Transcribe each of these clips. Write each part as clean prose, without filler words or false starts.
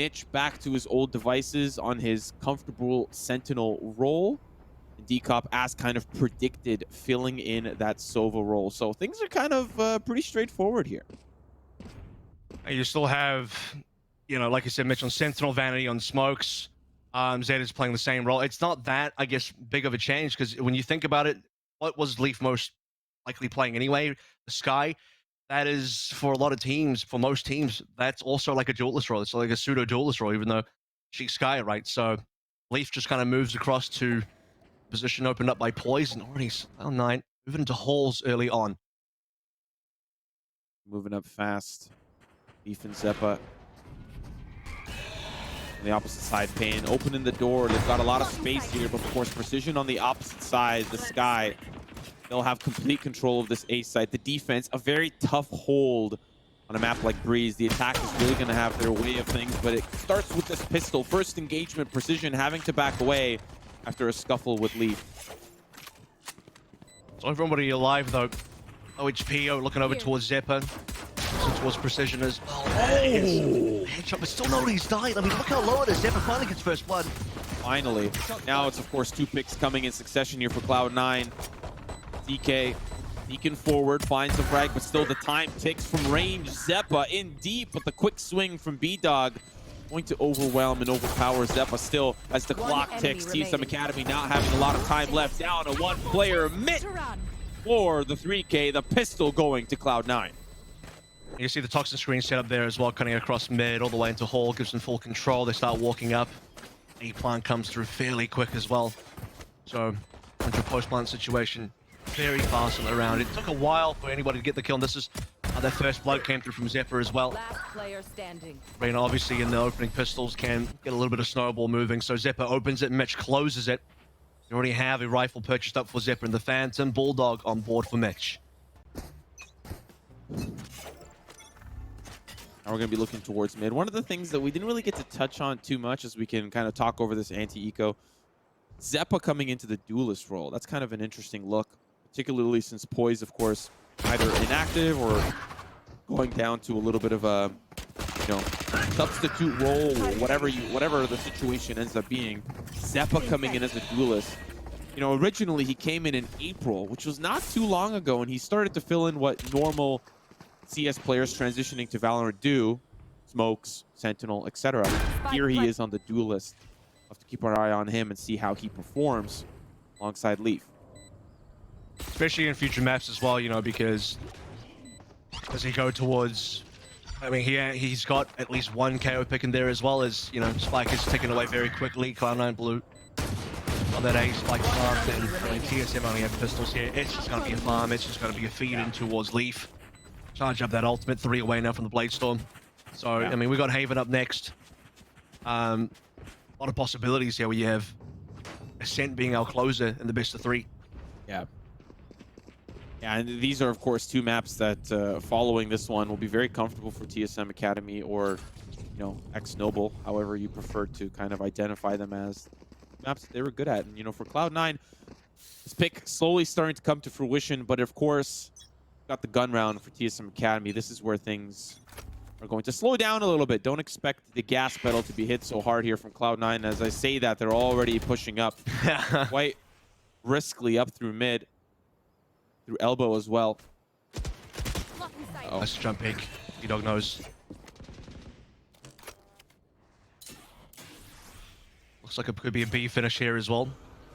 Mitch back to his old devices on his comfortable Sentinel role. And Decop, as kind of predicted, filling in that SoaR role. So things are kind of pretty straightforward here. You still have, you know, like I said, Mitch on Sentinel, Vanity on Smokes. Zed is playing the same role. It's not that, I guess, big of a change, because when you think about it, what was Leaf most likely playing anyway? The Sky. That is, for a lot of teams, for most teams, that's also like a duelist role. It's like a pseudo duelist role, even though she's Sky, right? So Leaf just kind of moves across to position opened up by Poison. Already Cloud9 moving into holes early on. Moving up fast. Leaf and Zeppa. On the opposite side, Payne opening the door. They've got a lot of space here, but of course, Precision on the opposite side, the Sky. They'll have complete control of this A site. The defense, a very tough hold on a map like Breeze. The attack is really going to have their way of things, but it starts with this pistol. First engagement, Precision having to back away after a scuffle with Leaf. So everybody alive, though. OHPO looking over towards Zeppa. Towards Precision as well. Oh! Headshot, but still nobody's died. I mean, look how low it is. Zeppa finally gets first blood. Finally. Now it's, of course, 2 picks coming in succession here for Cloud9. DK sneaking forward, finds a frag, but still the time ticks from range. Zeppa in deep, but the quick swing from B-Dog going to overwhelm and overpower Zeppa still as the clock ticks. TSM Academy not having a lot of time left. Down to 1 player. Mitt for the 3K. The pistol going to Cloud9. You see the toxin screen set up there as well, cutting across mid all the way into hole, gives them full control. They start walking up. A-plant comes through fairly quick as well. So, into a post-plant situation, very fast on the round. It took a while for anybody to get the kill, and this is their first blood came through from Zeppa as well. Last player standing. Reyna obviously in the opening pistols can get a little bit of snowball moving, so Zeppa opens it and Mitch closes it. You already have a rifle purchased up for Zeppa and the Phantom Bulldog on board for Mitch. Now we're going to be looking towards mid. One of the things that we didn't really get to touch on too much as we can kind of talk over this anti-eco, Zeppa coming into the duelist role. That's kind of an interesting look, particularly since Poise, of course, either inactive or going down to a little bit of a, you know, substitute role or whatever the situation ends up being. Zeppa coming in as a duelist. You know, originally he came in April, which was not too long ago, and he started to fill in what normal CS players transitioning to Valorant do, Smokes, Sentinel, etc. Here he is on the duelist. We'll have to keep our eye on him and see how he performs alongside Leaf. Especially in future maps as well, you know, because as he go towards, I mean, he's got at least 1 KO pick in there as well as, you know, Spike is taken away very quickly. Cloud9 blue on that A, Spike farm, and I mean, TSM only have pistols here. It's just going to be a farm, it's just going to be a feed in towards Leaf. Charge up that ultimate, 3 away now from the Bladestorm. So, yeah. I mean, we got Haven up next. A lot of possibilities here where you have Ascent being our closer in the best of 3. Yeah. Yeah, and these are, of course, 2 maps that, following this one, will be very comfortable for TSM Academy or, you know, ex-Noble, however you prefer to kind of identify them as maps that they were good at. And, you know, for Cloud9, this pick slowly starting to come to fruition, but of course, got the gun round for TSM Academy. This is where things are going to slow down a little bit. Don't expect the gas pedal to be hit so hard here from Cloud9. As I say that, they're already pushing up quite briskly up through mid, through elbow as well. Nice jump pick. B-Dog knows. Looks like it could be a B finish here as well.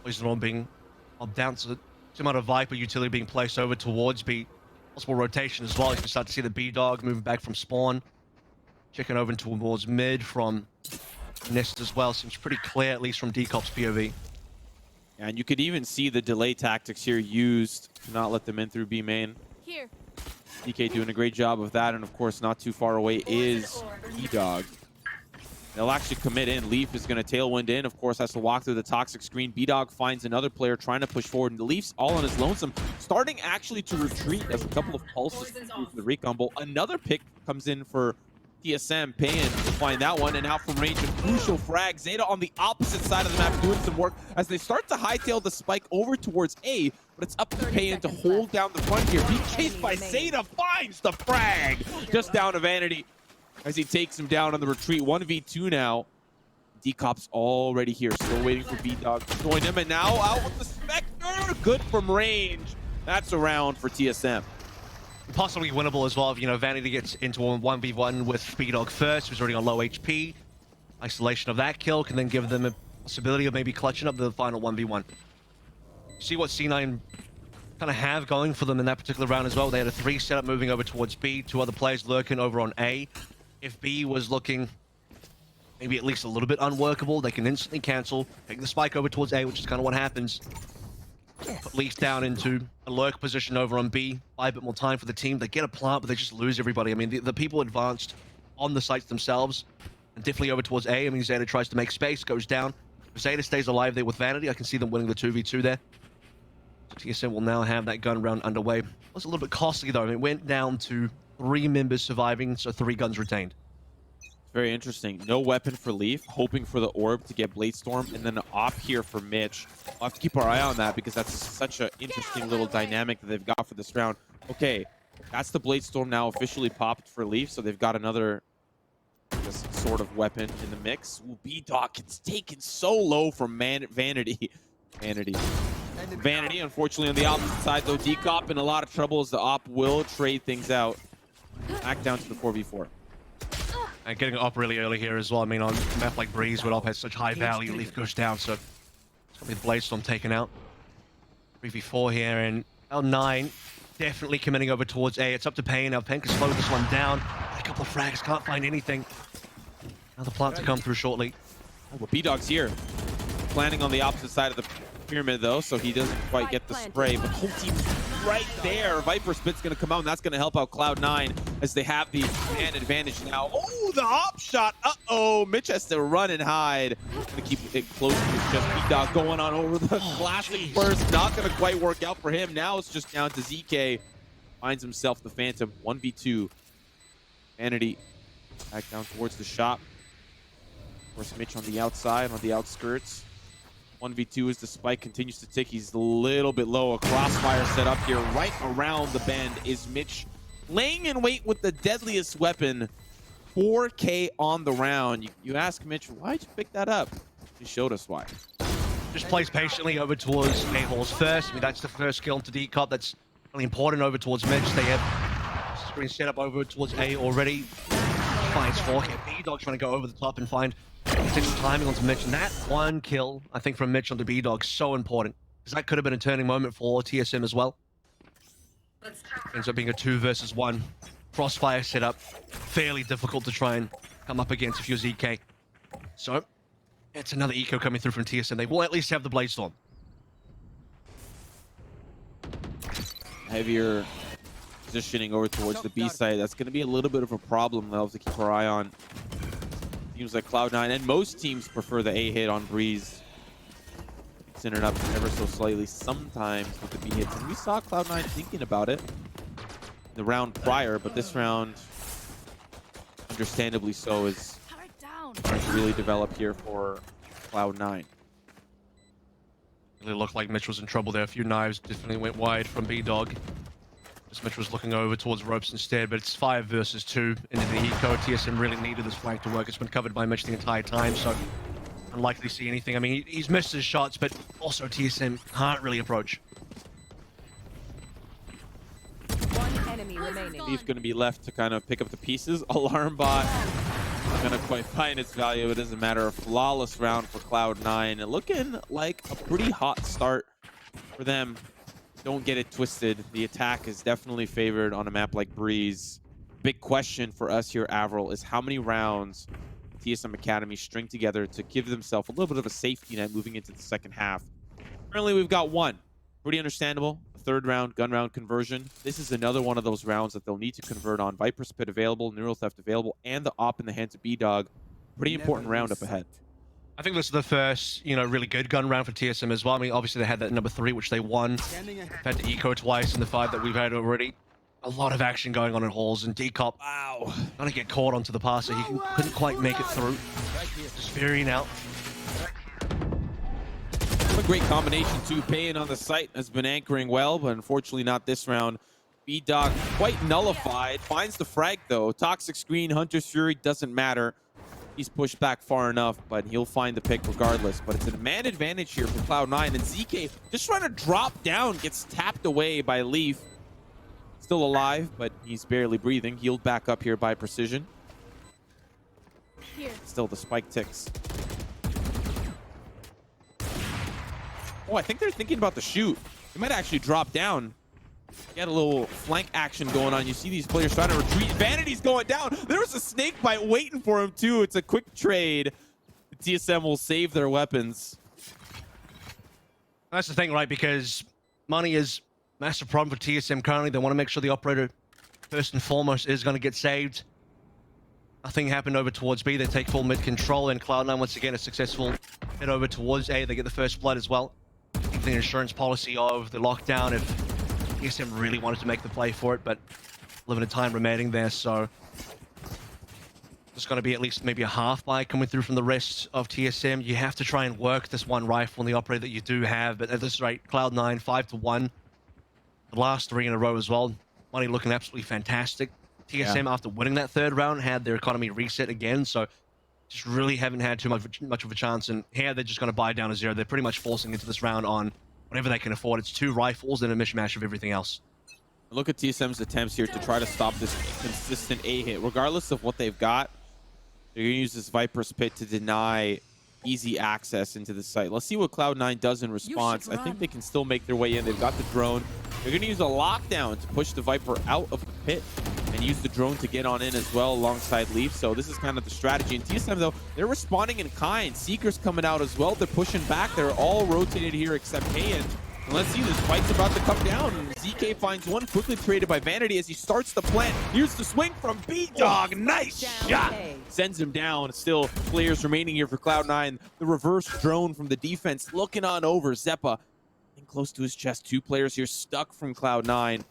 Poison one being up down to the amount of Viper utility being placed over towards B. Possible rotation as well. You can start to see the B-Dog moving back from spawn. Checking over towards mid from Nest as well. Seems pretty clear, at least from Decop's POV. And you could even see the delay tactics here used to not let them in through B main. Here. DK doing a great job of that, and of course not too far away is B-Dog. They'll actually commit in. Leaf is going to tailwind in. Of course, has to walk through the toxic screen. B-Dog finds another player trying to push forward. And the Leaf's all on his lonesome. Starting actually to retreat as a couple of pulses through the Recon Bolt. Another pick comes in for TSM. Payne to find that one. And out from range, a crucial frag. Zeta on the opposite side of the map doing some work as they start to hightail the spike over towards A. But it's up to Payne to hold down the front here. Being chased by Zeta, finds the frag. Just down to Vanity. as he takes him down on the retreat. 1v2 now. D-Cop's already here, still waiting for B-Dog to join him, and now out with the Spectre. Good from range. That's a round for TSM. Possibly winnable as well if, you know, Vanity gets into a 1v1 with B-Dog first, who's already on low HP. Isolation of that kill can then give them a possibility of maybe clutching up the final 1v1. See what C9 kind of have going for them in that particular round as well. They had a 3 setup moving over towards B, 2 other players lurking over on A. If B was looking maybe at least a little bit unworkable, they can instantly cancel, take the spike over towards A, which is kind of what happens. Put Leaf down into a lurk position over on B, buy a bit more time for the team. They get a plant, but they just lose everybody. I mean, the people advanced on the sites themselves, and definitely over towards A. I mean, Zeta tries to make space, goes down. If Zeta stays alive there with Vanity, I can see them winning the 2v2 there. So TSM will now have that gun round underway. It was a little bit costly, though. I mean, it went down to 3 members surviving, so 3 guns retained. Very interesting. No weapon for Leaf, hoping for the orb to get Bladestorm, and then an op here for Mitch. We'll have to keep our eye on that because that's such an interesting little dynamic that they've got for this round. Okay, that's the Bladestorm now officially popped for Leaf, so they've got another this sort of weapon in the mix. Ooh, B-Doc, it's taken so low from Vanity. Vanity, unfortunately, on the opposite side, though. D-Cop in a lot of trouble as the op will trade things out. Back down to the 4v4. And getting up really early here as well. I mean, on a map like Breeze, where op has such high value, Leaf goes down, so it's going to be the Bladestorm taken out. 3v4 here, and Cloud9 definitely committing over towards A. It's up to Payne. Now Payne can slow this one down. A couple of frags, can't find anything. Another plant to come through shortly. Oh, but B-Dog's here. Planning on the opposite side of the pyramid, though, so he doesn't quite get the spray. But whole team's right there. Viper Spit's going to come out, and that's going to help out Cloud9 as they have the man advantage now. Oh, the op shot. Uh-oh. Mitch has to run and hide. Going to keep it close to just B-Dog going on over the classic burst. Not going to quite work out for him. Now it's just down to ZK. Finds himself the Phantom. 1v2. Vanity back down towards the shop. Of course, Mitch on the outside, on the outskirts. 1v2 as the spike continues to tick. He's a little bit low. A crossfire set up here right around the bend is Mitch laying in wait with the deadliest weapon. 4K on the round. You ask Mitch, why'd you pick that up? He showed us why. Just plays patiently over towards A-Halls first. I mean, that's the first kill into D-Cop. That's really important over towards Mitch. They have screen set up over towards A already. Finds 4K. B-Dog trying to go over the top and find continual timing onto Mitch. And that one kill, I think, from Mitch onto B-Dog is so important. Because that could have been a turning moment for TSM as well. Ends up being a 2 versus 1 crossfire setup. Fairly difficult to try and come up against if you're ZK. So, it's another eco coming through from TSM. They will at least have the Bladestorm. Heavier positioning over towards the B side. That's going to be a little bit of a problem they'll have to keep our eye on. Teams like Cloud9 and most teams prefer the A hit on Breeze. Centered up ever so slightly sometimes with the B hits. And we saw Cloud9 thinking about it the round prior, but this round, understandably so, is starting to really develop here for Cloud9. Really looked like Mitch was in trouble there. A few knives definitely went wide from B-Dog. Just Mitch was looking over towards ropes instead, but it's 5 versus 2 into the eco. TSM really needed this flank to work. It's been covered by Mitch the entire time, so unlikely to see anything. I mean, he's missed his shots, but also TSM can't really approach. One enemy remaining. Leaf going to be left to kind of pick up the pieces. Alarm bot not going to quite find its value. It doesn't matter. A flawless round for Cloud9. And looking like a pretty hot start for them. Don't get it twisted. The attack is definitely favored on a map like Breeze. Big question for us here, Avril, is how many rounds TSM Academy string together to give themselves a little bit of a safety net moving into the second half. Currently, we've got one. Pretty understandable. A third round, gun round conversion. This is another one of those rounds that they'll need to convert on. Viper Spit available, Neural Theft available, and the op in the hands of B-Dog. Pretty important round up ahead. I think this is the first, really good gun round for TSM as well. I mean, obviously they had that number 3, which they won. Had to eco twice in the 5 that we've had already. A lot of action going on in halls, and D-Cop, wow, gonna get caught onto the passer. He couldn't quite make it through. Just veering out. What a great combination too. Payne on the site has been anchoring well, but unfortunately not this round. B-Dog quite nullified. Finds the frag, though. Toxic Screen, Hunter's Fury, doesn't matter. He's pushed back far enough, but he'll find the pick regardless. But it's a man advantage here for Cloud9. And ZK just trying to drop down, gets tapped away by Leaf. Still alive, but he's barely breathing. Healed back up here by Precision. Here. Still the spike ticks. Oh, I think they're thinking about the shoot. They might actually drop down. Get a little flank action going on. You see these players trying to retreat. Vanity's going down. There was a snake bite waiting for him, too. It's a quick trade. The TSM will save their weapons. That's the thing, right? Because money is a massive problem for TSM currently. They want to make sure the operator, first and foremost, is going to get saved. Nothing happened over towards B. They take full mid control, and Cloud9 once again a successful hit over towards A. They get the first blood as well. The insurance policy of the lockdown if TSM really wanted to make the play for it, but limited time remaining there, so there's going to be at least maybe a half buy coming through from the rest of TSM. You have to try and work this one rifle on the operator that you do have, but at this rate, Cloud9 5-1, the last 3 in a row as well. Money looking absolutely fantastic. TSM, after winning that third round, had their economy reset again, so just really haven't had too much of a chance, and here they're just going to buy down to 0. They're pretty much forcing into this round on whatever they can afford. It's 2 rifles and a mishmash of everything else. Look at TSM's attempts here to try to stop this consistent A hit. Regardless of what they've got, they're going to use this Viper's Pit to deny easy access into the site. Let's see what Cloud9 does in response. I think they can still make their way in. They've got the drone. They're going to use a lockdown to push the Viper out of the pit and use the drone to get on in as well alongside Leaf. So this is kind of the strategy. And TSM, though, they're responding in kind. Seeker's coming out as well. They're pushing back. They're all rotated here except Kayan. And let's see, this fight's about to come down. ZK finds one, quickly traded by Vanity as he starts the plant. Here's the swing from B-Dog. Nice shot. Sends him down. Still players remaining here for Cloud9. The reverse drone from the defense looking on over. Zeppa in close to his chest. 2 players here stuck from Cloud9.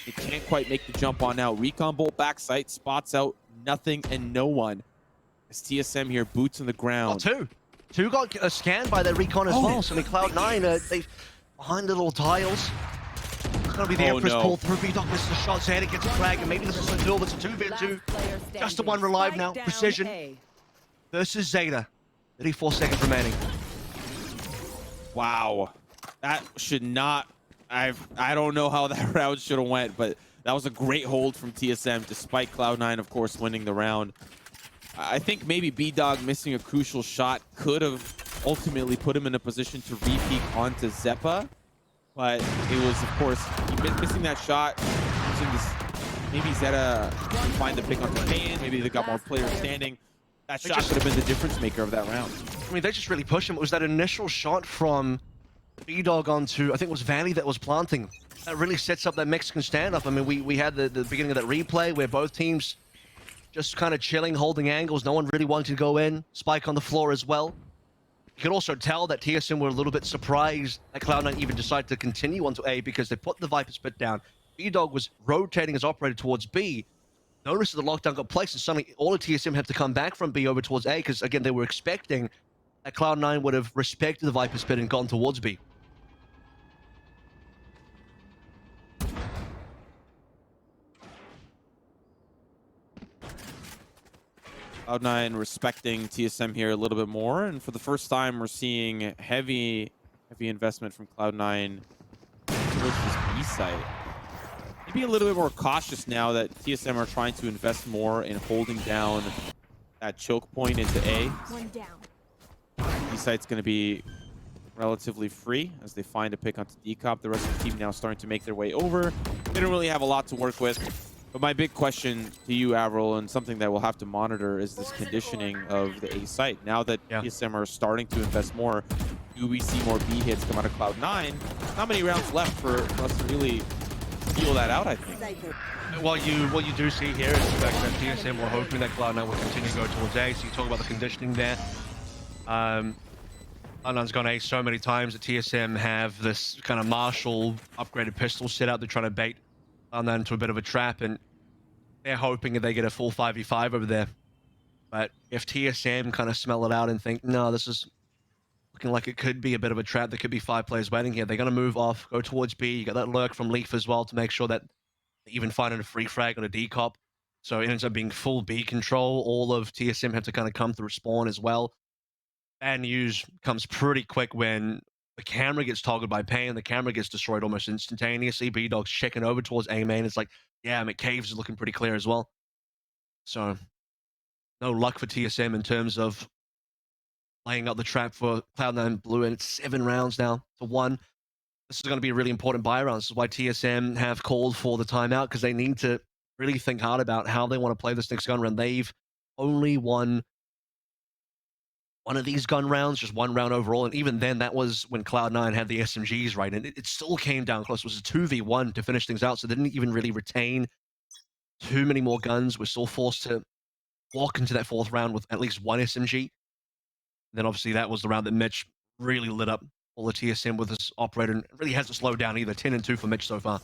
They can't quite make the jump on now. Recon bolt back sight, spots out nothing and no one. As TSM here, boots on the ground. Oh, 2 got scanned by their Recon as well. So I mean, Cloud9, they've behind the little tiles. It's going to be the Empress pull through. B-Dog misses the shot. Zeta gets a frag, and maybe this is a duel, but it's a 2v2. Just a 1 alive now. Precision versus Zeta. 34 seconds remaining. Wow. That should not... I don't know how that round should have went, but that was a great hold from TSM, despite Cloud9, of course, winning the round. I think maybe B-Dog missing a crucial shot could have ultimately put him in a position to re-peek onto Zeppa, but it was, of course, missing that shot, using this, maybe Zeta find the pick onto Kayan, maybe they got more players standing. That shot could have been the difference maker of that round. I mean, they just really pushed him. It was that initial shot from B-Dog onto, I think it was Vanny that was planting. That really sets up that Mexican standoff. I mean, we had the beginning of that replay where both teams just kind of chilling, holding angles. No one really wanted to go in. Spike on the floor as well. You could also tell that TSM were a little bit surprised that Cloud9 even decided to continue onto A because they put the Viper's Pit down. B-Dog was rotating his operator towards B. Notice that the lockdown got placed and suddenly all of TSM had to come back from B over towards A because, again, they were expecting that Cloud9 would have respected the Viper's Pit and gone towards B. Cloud9 respecting TSM here a little bit more, and for the first time, we're seeing heavy investment from Cloud9 towards this B site. Maybe a little bit more cautious now that TSM are trying to invest more in holding down that choke point into A. One down. B site's going to be relatively free as they find a pick onto Decop. The rest of the team now starting to make their way over. They don't really have a lot to work with. But my big question to you, Avril, and something that we'll have to monitor is this conditioning of the A site. Now that TSM are starting to invest more, do we see more B hits come out of Cloud9? Not many rounds left for us to really feel that out, I think. What you do see here is the fact that TSM were hoping that Cloud9 will continue to go towards A. So you talk about the conditioning there. Cloud9's gone A so many times that TSM have this kind of Marshall upgraded pistol set out. They're trying to bait Cloud9 into a bit of a trap, and they're hoping that they get a full 5v5 over there. But if TSM kind of smell it out and think, no, this is looking like it could be a bit of a trap, there could be 5 players waiting here, they're going to move off, go towards B. You got that lurk from Leaf as well to make sure that even finding a free frag on a decop. So it ends up being full B control. All of TSM have to kind of come through spawn as well. Bad news comes pretty quick when the camera gets toggled by Pain. The camera gets destroyed almost instantaneously. B-Dog's checking over towards A main. It's like, yeah, McCaves is looking pretty clear as well. So no luck for TSM in terms of laying up the trap for Cloud9 Blue, and it's 7 rounds now to 1. This is going to be a really important buy round. This is why TSM have called for the timeout, because they need to really think hard about how they want to play this next gun round. They've only won one of these gun rounds, just 1 round overall, and even then, that was when Cloud9 had the SMGs, right? And it still came down close. It was a 2v1 to finish things out, so they didn't even really retain too many more guns. We're still forced to walk into that 4th round with at least 1 SMG. Then obviously that was the round that Mitch really lit up all the TSM with his operator, and really hasn't slowed down either. 10-2 for Mitch so far.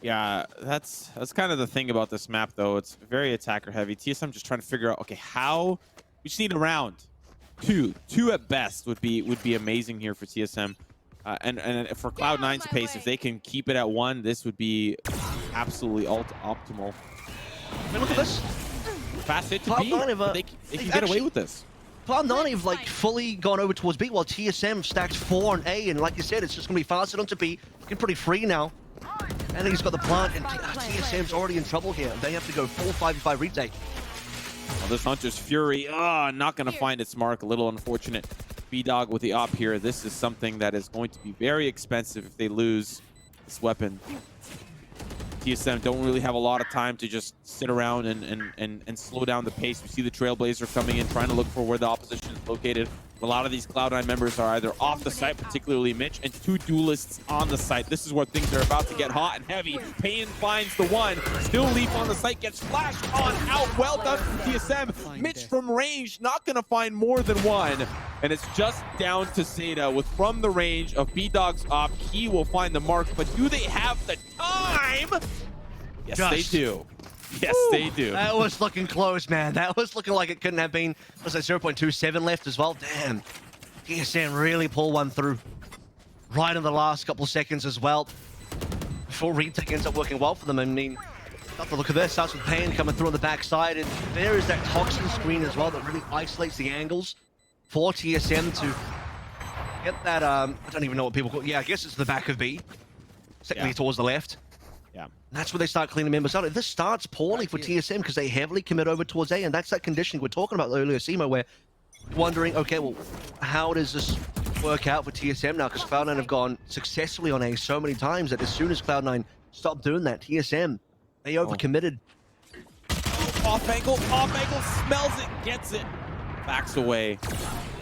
Yeah, that's kind of the thing about this map, though. It's very attacker heavy. TSM just trying to figure out, okay, how we just need a round. Two at best would be amazing here for TSM, and for Cloud9's pace, if they can keep it at 1, this would be absolutely optimal. I mean, look at this. Fast hit to B. They can get away with this. Cloud9 have like fully gone over towards B, while TSM stacked 4 on A, and like you said, it's just gonna be faster onto B. Looking pretty free now. And he's got the plant, and TSM's already in trouble here. They have to go full 5v5 retake. Well, this Hunter's Fury, not going to find its mark. A little unfortunate. B-Dog with the op here. This is something that is going to be very expensive if they lose this weapon. TSM don't really have a lot of time to just sit around and slow down the pace. We see the Trailblazer coming in, trying to look for where the opposition is located. A lot of these Cloud9 members are either off the site, particularly Mitch, and 2 duelists on the site. This is where things are about to get hot and heavy. Pain finds the 1. Still Leaf on the site, gets flashed on out. Well done from TSM. Mitch from range, not going to find more than 1. And it's just down to Seda with from the range of B-Dog's op. He will find the mark, but do they have the time? Yes, they do. Yes, they do. That was looking close, man. That was looking like it couldn't have been. Was like 0.27 left as well. Damn. TSM really pull one through. Right in the last couple of seconds as well. Before retake ends up working well for them. I mean, got to look at this. Starts with Pain coming through on the backside. And there is that toxin screen as well that really isolates the angles for TSM to get that, I don't even know what people call it. Yeah, I guess it's the back of B. Secondly, towards the left. Yeah. And that's where they start cleaning members out. This starts poorly for TSM because they heavily commit over towards A, and that's that conditioning we're talking about earlier, Simo, where wondering, okay, well, how does this work out for TSM now? Because Cloud9 have gone successfully on A so many times that as soon as Cloud9 stopped doing that, TSM, they overcommitted. Off angle, smells it, gets it, backs away.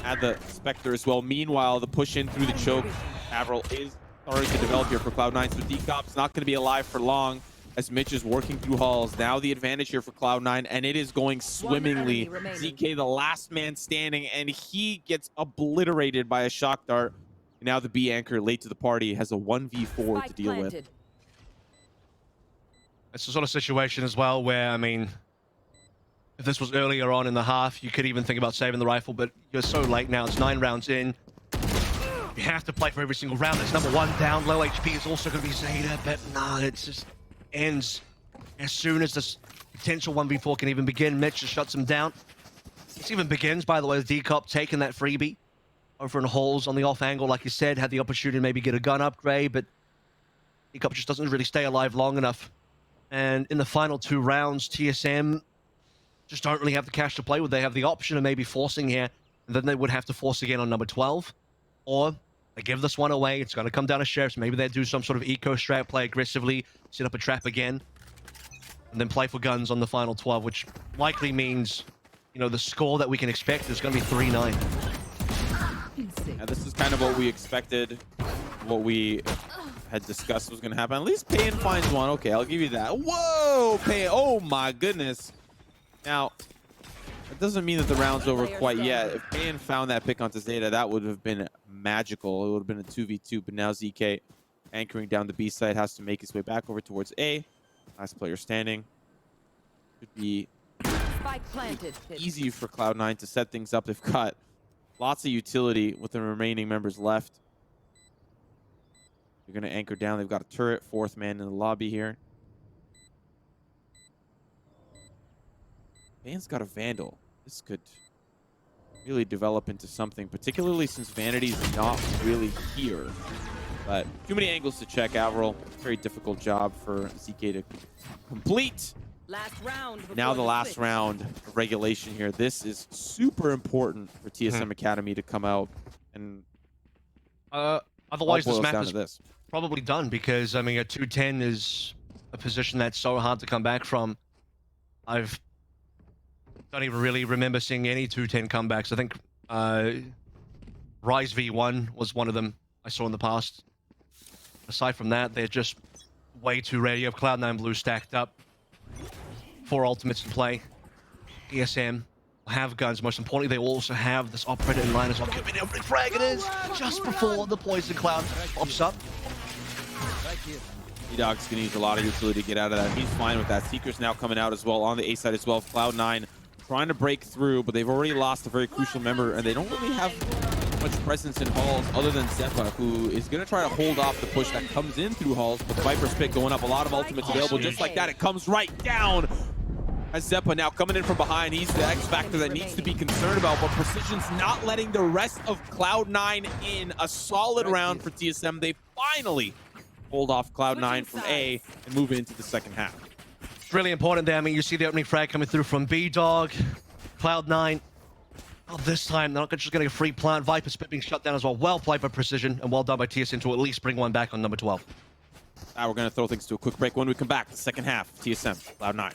Had the Spectre as well. Meanwhile, the push in through the choke, Avril is starting to develop here for Cloud9, so Decop's not going to be alive for long as Mitch is working through halls. Now the advantage here for Cloud9, and it is going swimmingly. ZK, the last man standing, and he gets obliterated by a shock dart. Now the B anchor, late to the party, has a 1v4 to deal with. It's the sort of situation as well where, I mean, if this was earlier on in the half, you could even think about saving the rifle, but you're so late now. It's 9 rounds in. You have to play for every single round. It's number 1 down. Low HP is also going to be Zeta, but nah, it just ends as soon as this potential 1v4 can even begin. Mitch just shuts him down. This even begins, by the way, with Decop taking that freebie over in halls on the off angle. Like you said, had the opportunity to maybe get a gun upgrade, but Decop just doesn't really stay alive long enough. And in the final 2 rounds, TSM just don't really have the cash to play with. They have the option of maybe forcing here, and then they would have to force again on number 12. Or they give this one away. It's going to come down to Sheriffs. Maybe they do some sort of eco strat, play aggressively, set up a trap again, and then play for guns on the final 12, which likely means, you know, the score that we can expect is going to be 3-9. Yeah, this is kind of what we expected, what we had discussed was going to happen. At least Pain finds one. Okay, I'll give you that. Whoa, Pain. Oh, my goodness. Now, it doesn't mean that the round's over quite yet. If Pain found that pick onto Zeta, that would have been magical. It would have been a 2v2, but now ZK anchoring down the B side has to make his way back over towards A. Last player standing. Should be easy for Cloud9 to set things up. They've got lots of utility with the remaining members left. They're going to anchor down. They've got a turret, 4th man in the lobby here. Van's got a Vandal. This could really develop into something, particularly since Vanity's not really here. But too many angles to check. Avril, very difficult job for ZK to complete. Last round. Now the last round of regulation here. This is super important for TSM Academy to come out and otherwise this boils map down is to this. probably done because I mean a 210 is a position that's so hard to come back from. I've don't even really remember seeing any 210 comebacks. I think Rise V1 was one of them I saw in the past. Aside from that, they're just way too rare. You have Cloud9 Blue stacked up, 4 ultimates in play. TSM have guns. Most importantly, they also have this operator in line as well. Give me every frag it is just before the poison cloud pops up. D-Dog's going to use a lot of utility to get out of that. He's fine with that. Seeker's now coming out as well on the A side as well. Cloud9 trying to break through, but they've already lost a very crucial member, and they don't really have much presence in halls other than Zeppa, who is going to try to hold off the push that comes in through halls, but the Viper's pick going up. A lot of ultimates available just like that. It comes right down as Zeppa now coming in from behind. He's the X factor that needs to be concerned about, but Precision's not letting the rest of Cloud9 in. A solid round for TSM. They finally hold off Cloud9 from A and move into the second half. It's really important there. I mean, you see the opening frag coming through from B-Dog, Cloud9. Oh, this time, they're not just getting a free plant. Viper Spit being shut down as well. Well played by Precision, and well done by TSM to at least bring one back on number 12. We're going to throw things to a quick break. When we come back, the second half, TSM, Cloud9.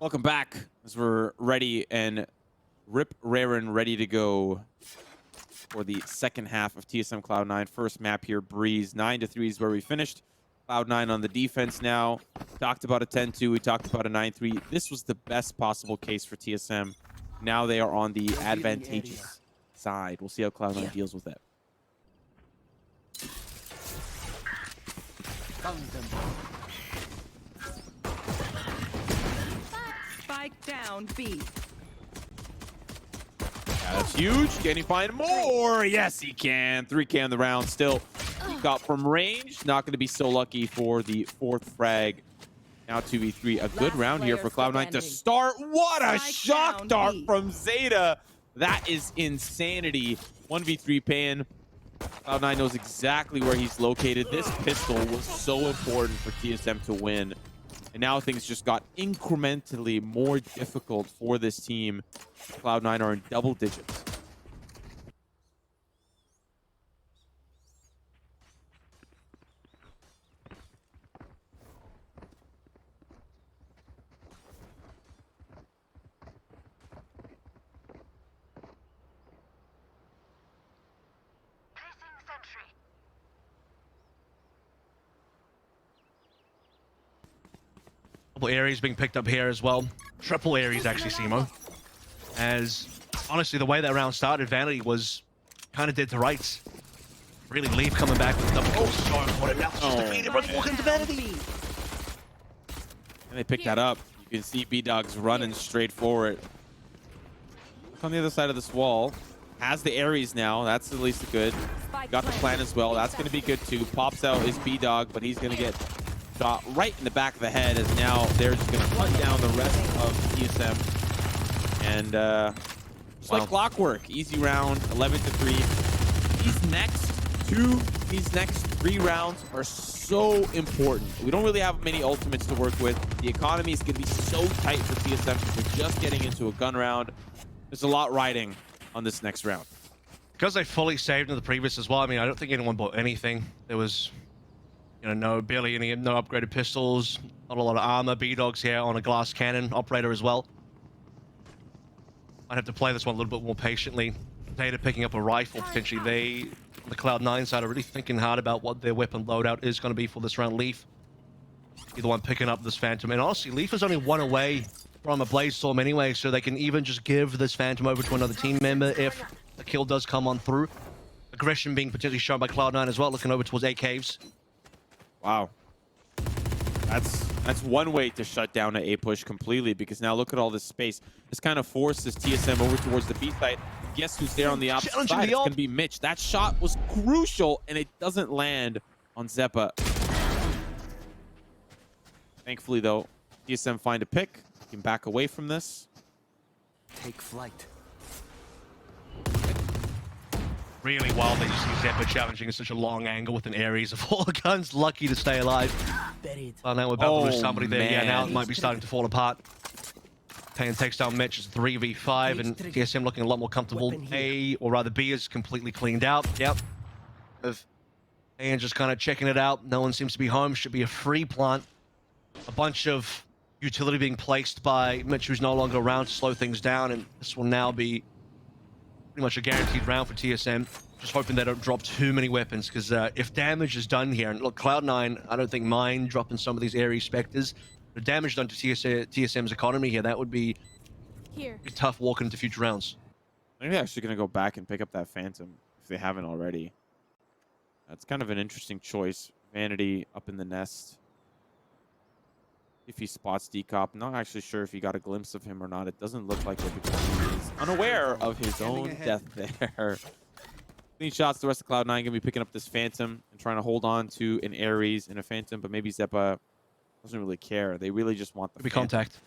Welcome back as we're ready and rip raring ready to go for the second half of TSM Cloud9. First map here, Breeze. 9-3 is where we finished. Cloud9 on the defense now. Talked about a 10-2. We talked about a 9-3. This was the best possible case for TSM. Now they are on the advantageous side. We'll see how Cloud9 deals with it. Spike down B. Yeah, that's huge. Can he find more? Yes, he can. 3K on the round still. He got from range. Not going to be so lucky for the fourth frag. Now 2v3. A good round here for Cloud9 to start. What a shock dart from Zeta. That is insanity. 1v3 pan. Cloud9 knows exactly where he's located. This pistol was so important for TSM to win. And now things just got incrementally more difficult for this team. Cloud9 are in double digits. Couple areas being picked up here as well. Triple areas actually, Simo. As honestly, the way that round started, Vanity was kind of dead to rights. Really, Leaf coming back with double kills. So important. Now just defeated. Runs walking to Vanity. And they pick that up. You can see B-Dog's running straight for it. Look on the other side of this wall. Has the Ares now. That's at least good. Got the plan as well. That's going to be good too. Pops out his B-Dog, but he's going to get shot right in the back of the head as now they're just going to hunt down the rest of TSM. And just like clockwork, easy round, 11-3. These next 3 rounds are so important. We don't really have many ultimates to work with. The economy is going to be so tight for TSM because we're just getting into a gun round. There's a lot riding on this next round. Because they fully saved in the previous as well, I mean, I don't think anyone bought anything. There was, you know, barely any, no upgraded pistols, not a lot of armor. B-Dog's here on a glass cannon operator as well. I'd have to play this one a little bit more patiently. Data picking up a rifle, potentially. They, on the Cloud9 side, are really thinking hard about what their weapon loadout is going to be for this round. Leaf, be the one picking up this Phantom. And honestly, Leaf is only 1 away from a Blaze Storm anyway, so they can even just give this Phantom over to another team member if the kill does come on through. Aggression being potentially shown by Cloud9 as well, looking over towards A Caves. Wow. That's one way to shut down an A push completely, because now look at all this space. This kind of forces TSM over towards the B side. Guess who's there on the opposite side? It's going to be Mitch. That shot was crucial, and it doesn't land on Zeppa. Thankfully, though, TSM find a pick. Can back away from this. Take flight. Really wild that you see Zeppa challenging at such a long angle with an Ares of all guns. Lucky to stay alive. Well, now we're about to lose somebody there. Man. Yeah, now it might be starting to fall apart. Payan takes down Mitch. It's 3v5, and TSM looking a lot more comfortable. A, or rather B, is completely cleaned out. Yep. Payan just kind of checking it out. No one seems to be home. Should be a free plant. A bunch of utility being placed by Mitch, who's no longer around, to slow things down, and this will now be pretty much a guaranteed round for TSM. Just hoping they don't drop too many weapons, because if damage is done here, and look, Cloud9, I don't think mind dropping some of these Ares Spectres. The damage done to TSM's economy here, that would be tough walking into future rounds. I think they're actually going to go back and pick up that Phantom, if they haven't already. That's kind of an interesting choice. Vanity up in the nest. If he spots Decop, not actually sure if he got a glimpse of him or not. It doesn't look like it because he is unaware of his own death there. Clean shots. The rest of Cloud9 going to be picking up this Phantom and trying to hold on to an Ares and a Phantom, but maybe Zeppa doesn't really care. They really just want the Phantom. Contact.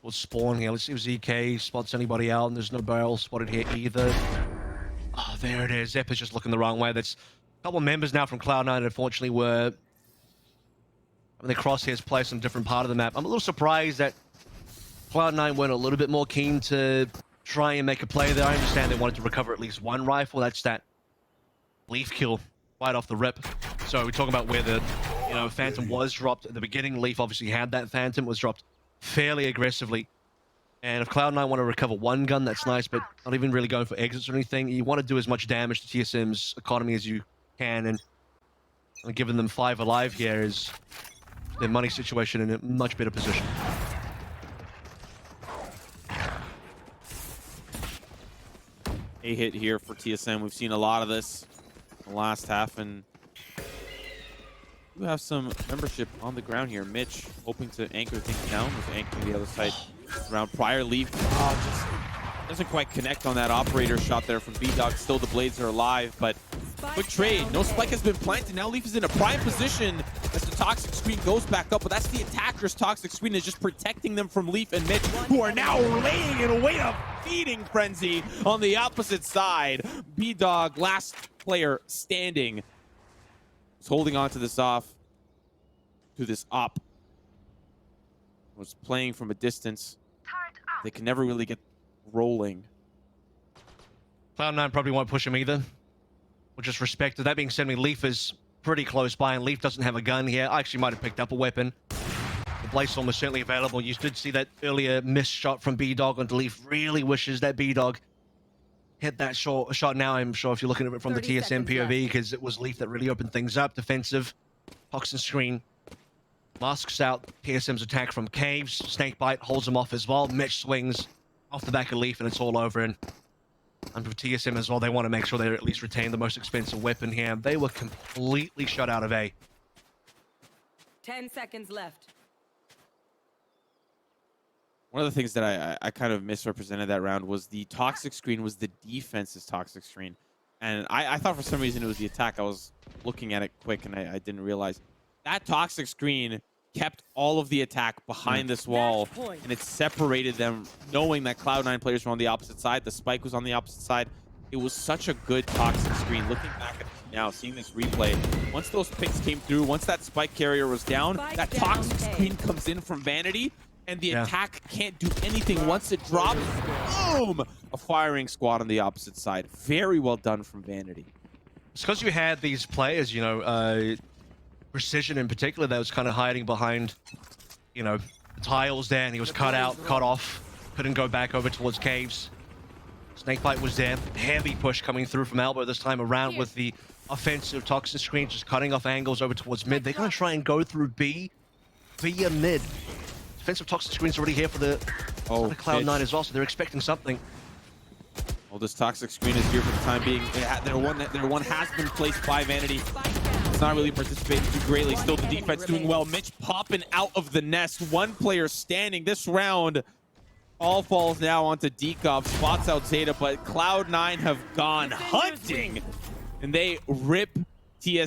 We'll spawn here. Let's see if ZK spots anybody out, and there's no barrel spotted here either. Oh, there it is. Zeppa's just looking the wrong way. That's a couple of members now from Cloud9, unfortunately, were the crosshairs placed on a different part of the map. I'm a little surprised that Cloud9 went a little bit more keen to try and make a play there. I understand they wanted to recover at least one rifle. That's that Leaf kill right off the rip. So we're talking about where the Phantom was dropped at the beginning. Leaf obviously had that Phantom, was dropped fairly aggressively. And if Cloud9 want to recover one gun, that's nice, but not even really going for exits or anything. You want to do as much damage to TSM's economy as you can, and giving them 5 alive here is their money situation in a much better position. A hit here for TSM. We've seen a lot of this in the last half, and we have some membership on the ground here. Mitch hoping to anchor things down with anchoring the other side around prior. Leaf just doesn't quite connect on that operator shot there from B-Dog. Still the Blades are alive, but quick trade. No spike has been planted. Now Leaf is in a prime position as the toxic screen goes back up, but that's the attacker's toxic screen is just protecting them from Leaf and Mitch, who are now laying in a way of feeding frenzy on the opposite side. B-Dog, last player standing, is holding on to this op. Was playing from a distance. They can never really get rolling. Cloud9 probably won't push him either. We'll just respect it. That being said, Leaf is pretty close by, and Leaf doesn't have a gun here. I actually might have picked up a weapon. The Blaze Storm is certainly available. You did see that earlier missed shot from B-Dog onto Leaf. Really wishes that B-Dog hit that shot now, I'm sure, if you're looking at it from the TSM POV, because it was Leaf that really opened things up. Defensive, toxin screen. masks out TSM's attack from caves. Snakebite holds him off as well. Mitch swings off the back of Leaf, and it's all over. And for TSM as well, they want to make sure they at least retain the most expensive weapon here. They were completely shut out of A. 10 seconds left. One of the things that I kind of misrepresented that round was the toxic screen was the defense's toxic screen. And I thought for some reason it was the attack. I was looking at it quick and I didn't realize. That toxic screen kept all of the attack behind this wall, and it separated them, knowing that Cloud9 players were on the opposite side. The spike was on the opposite side. It was such a good toxic screen. Looking back at it now, seeing this replay, once those picks came through, once that spike carrier was down, that toxic screen comes in from Vanity, and the attack can't do anything. Once it drops, boom! A firing squad on the opposite side. Very well done from Vanity. It's because you had these players, you know, Precision in particular, that was kind of hiding behind, you know, tiles there, and he was cut out, cut off, couldn't go back over towards caves. Snakebite was there. Heavy push coming through from Elbow this time around with the offensive toxic screen, just cutting off angles over towards mid. They're going to try and go through B via mid. Defensive toxic screen's already here for the Cloud9 as well, so they're expecting something. Well, this toxic screen is here for the time being. Their one has been placed by Vanity. It's not really participating too greatly. Still, the defense doing well. Mitch popping out of the nest. One player standing. This round all falls now onto Dekov. Spots out Zeta, but Cloud9 have gone hunting. And they rip TSM